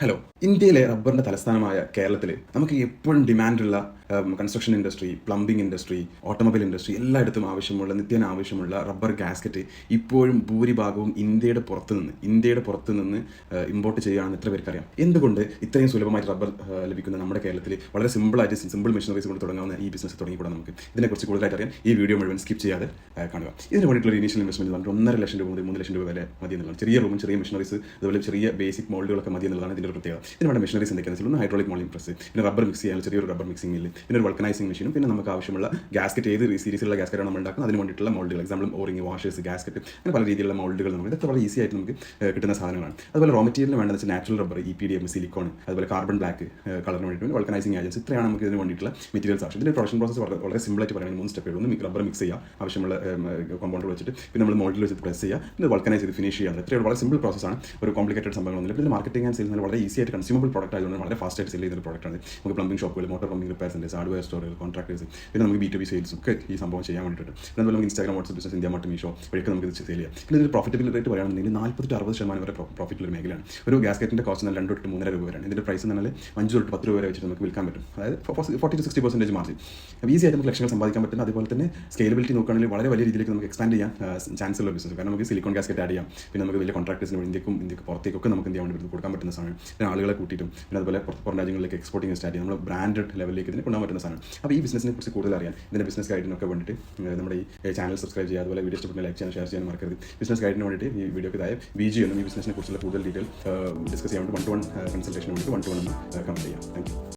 Hello, ഇന്ത്യയിലെ റബ്ബറിന്റെ തലസ്ഥാനമായ കേരളത്തിൽ നമുക്ക് എപ്പോഴും ഡിമാൻഡുള്ള construction industry, plumbing industry, automobile industry എല്ലായിടത്തും നിത്യേന ആവശ്യമുള്ള റബ്ബർ ഗാസ്കറ്റ് ഇപ്പോഴും ഭൂരിഭാഗവും ഇന്ത്യയുടെ പുറത്ത് നിന്ന് ഇമ്പോർട്ട് ചെയ്യുകയാണെന്ന് എത്ര പേർക്കറിയാം? എന്തുകൊണ്ട് ഇത്രയും സുലഭമായിട്ട് റബ്ബർ ലഭിക്കുന്ന നമ്മുടെ കേരളത്തിൽ വളരെ സിമ്പിൾ മെഷീനറീസ് കൊണ്ട് തുടങ്ങാവുന്ന ഈ ബിസിനസ് തുടങ്ങിക്കൂടാ? നമുക്ക് ഇതിനെക്കുറിച്ച് കൂടുതലായിട്ട് അറിയാൻ ഈ വീഡിയോ മുഴുവൻ സ്കിപ്പ് ചെയ്യാതെ കാണുക. ഇതിന് വേണ്ടിയിട്ടുള്ള ഇനീഷ്യൽ ഇൻവെസ്റ്റ്മെന്റ് പറഞ്ഞിട്ട് 1.5 ലക്ഷം രൂപ മുതൽ 3 ലക്ഷം രൂപ വരെ മതി എന്നുള്ളതാണ്. ചെറിയ റൂമും ചെറിയ മെഷീനറീസ് അതുപോലെ ചെറിയ ബേസിക് മോൾഡുകളൊക്കെ മതി എന്നുള്ളതാണ് ഇതിൻ്റെ പ്രത്യേകത. ഇതിനുള്ള മെഷീനറീസ് എന്തൊക്കെയാണെന്ന് വെച്ചാൽ ഹൈഡ്രോളിക് മോൾഡിംഗ് പ്രസ്, പിന്നെ റബ്ബർ മിക്സ് ചെയ്യാൻ ചെറിയൊരു റബ്ബർ മിക്സിംഗ് മില്ല്, പിന്നെ ഒരു വൾക്കനൈസിംഗ് മെഷീനും, പിന്നെ നമുക്ക് ആവശ്യമുള്ള ഗാസ്കറ്റ് ഏത് സീരീസിലുള്ള ഗാസ്കറ്റാണ് നമ്മൾ ഉണ്ടാക്കുന്നത് അതിന് വേണ്ടിയിട്ടുള്ള മോൾഡുകൾ, എക്സാമ്പിൾ ഓറിംഗ്, വാഷേഴ്സ്, ഗാസ്കറ്റ്, അങ്ങനെ പല രീതിയിലുള്ള മോൾഡുകൾ നമുക്ക് ഇതൊക്കെ വളരെ ഈസി ആയിട്ട് നമുക്ക് കിട്ടുന്ന സാധനങ്ങളാണ്. അതുപോലെ റോ മെറ്റീരിയൽ വേണ്ടതെന്ന് വെച്ചാൽ നാച്ചുറൽ റബ്ബർ, EPDM, സിലിക്കോൺ, അതുപോലെ കാർബൺ ബ്ലാക്ക് കളറിന് വേണ്ടിയിട്ട് വൾക്കനൈസിംഗ് ഏജൻസ്, ഇത്രയാണ് നമുക്ക് ഇതിന് വേണ്ടിയിട്ടുള്ള മെറ്റീരിയൽസ് ആവശ്യം. ഇതിൻ്റെ പ്രൊഡക്ഷൻ പ്രോസസ് വളരെ സിമ്പിളായിട്ട് പറയുന്നത് 3 സ്റ്റെപ്പേ ഉള്ളൂ. റബ്ബർ മിക്സ് ചെയ്യുക, ആവശ്യമുള്ള കോമ്പൗണ്ട് വെച്ചിട്ട്, പിന്നെ നമ്മൾ മോൾഡിൽ വെച്ചിട്ട് പ്രസ് ചെയ്യുക, പിന്നെ വൾക്കനൈസ് ചെയ്ത് ഫിനിഷ് ചെയ്യുക. ഇത്രയും വളരെ സിമ്പിൾ പ്രോസസ്സാണ്, ഒരു കോംപ്ലിക്കേറ്റഡ് സംഭവങ്ങളൊന്നുമില്ല. ഇതിൽ മാർക്കറ്റിംഗ് ആൻഡ് സെയിൽസ് വളരെ ഈസി ആയിട്ട് കൺസ്യൂമബിൾ പ്രോഡക്റ്റ് ആയതുകൊണ്ട് വളരെ ഫാസ്റ്റ് ആയിട്ട് സെയിൽ ചെയ്യുന്ന പ്രോഡക്റ്റാണ്. നമുക്ക് പ്ലംബിംഗ് ഷോപ്പുകൾ, motor pumping repair centres, hardware സ്റ്റോറുകൾ, കോൺട്രാക്ടേഴ്സ്, പിന്നെ നമുക്ക് B2B സെയിൽസ് ഒക്കെ ഈ സംഭവം ചെയ്യാൻ വേണ്ടിയിട്ട്. പിന്നെ അതുപോലെ നമുക്ക് Instagram, WhatsApp business, India mart, Meesho വഴിയൊക്കെ നമുക്ക് ഇത് സെയിൽ ചെയ്യാം. പിന്നെ ഇതിൽ പ്രോഫിറ്റബിൾ റേറ്റ് പറയുകയാണെന്നുണ്ടെങ്കിൽ 40-60% വരെ പ്രോഫിറ്റുള്ള മേഖലയാണ്. ഒരു ഗ്യാസ്കറ്റിൻ്റെ കോസ്റ്റ് 2 to 3.5 രൂപ വരെയാണ്. ഇതിൻ്റെ പ്രൈസ് എന്ന് പറഞ്ഞാൽ 5 to 10 രൂപ വരെ വെച്ചിട്ട് നമുക്ക് വിൽക്കാൻ പറ്റും. അതായത് 40-60% മാർജിൻ. ഈസി ആയിട്ട് നമുക്ക് ലക്ഷങ്ങൾ സമ്പാദിക്കാൻ പറ്റുന്ന, അതുപോലെ തന്നെ സ്കെയിലബിലിറ്റി നോക്കുകയാണെങ്കിൽ വളരെ വലിയ രീതിയിലേക്ക് നമുക്ക് എക്സ്പാൻഡ് ചെയ്യാൻ ചാൻസ് ഉള്ള ബിസിനസ്. കാരണം നമുക്ക് സിലിക്കോൺ ഗാസ്കറ്റ് ആഡ് ചെയ്യാം, പിന്നെ നമുക്ക് വലിയ കോൺട്രാക്ടേഴ്സിന് ഇന്ത്യക്ക് പുറത്തേക്കൊക്കെ നമുക്ക് എന്ത് ചെയ്യാൻ വേണ്ടി കൊടുക്കാൻ പറ്റുന്ന സാധനം. പിന്നെ ആളുകളെ കൂട്ടിയിട്ടും, പിന്നെ അതുപോലെ പുറം രാജ്യങ്ങളിലേക്ക് എക്സ്പോർട്ടിംഗ് സ്റ്റാർട്ട് ചെയ്യാം, നമ്മൾ ബ്രാൻഡഡ് ലെവലിലേക്ക് ഇതിനെ കൊണ്ടുപോകാൻ പറ്റുന്ന സാധനം. അപ്പോൾ ഈ ബിസിനസിനെ കുറിച്ച് കൂടുതൽ അറിയാൻ, ഇതിൻ്റെ ബിസിനസ് ഗൈഡിനൊക്കെ വേണ്ടിയിട്ട് നമ്മുടെ ഈ ചാനൽ സബ്സ്ക്രൈബ് ചെയ്യുക, അതുപോലെ വീഡിയോ ഇഷ്ടപ്പെട്ട ലൈക്ക് ചെയ്യാൻ, ഷെയർ ചെയ്യാൻ മറക്കരുത്. ബിസിനസ് ഗൈഡിന് വേണ്ടിയിട്ട് ഈ വീഡിയോക്ക് താഴെ BG എന്നും ഈ ബിസിനസിനെ കുറിച്ചുള്ള കൂടുതൽ ഡീറ്റെയിൽ ഡിസ്കസ് ചെയ്യാൻ വേണ്ടി 1-to-1 കൺസൾട്ടേഷന് വേണ്ടി 1-to-1 കമന്റ് ചെയ്യാം. Thank you.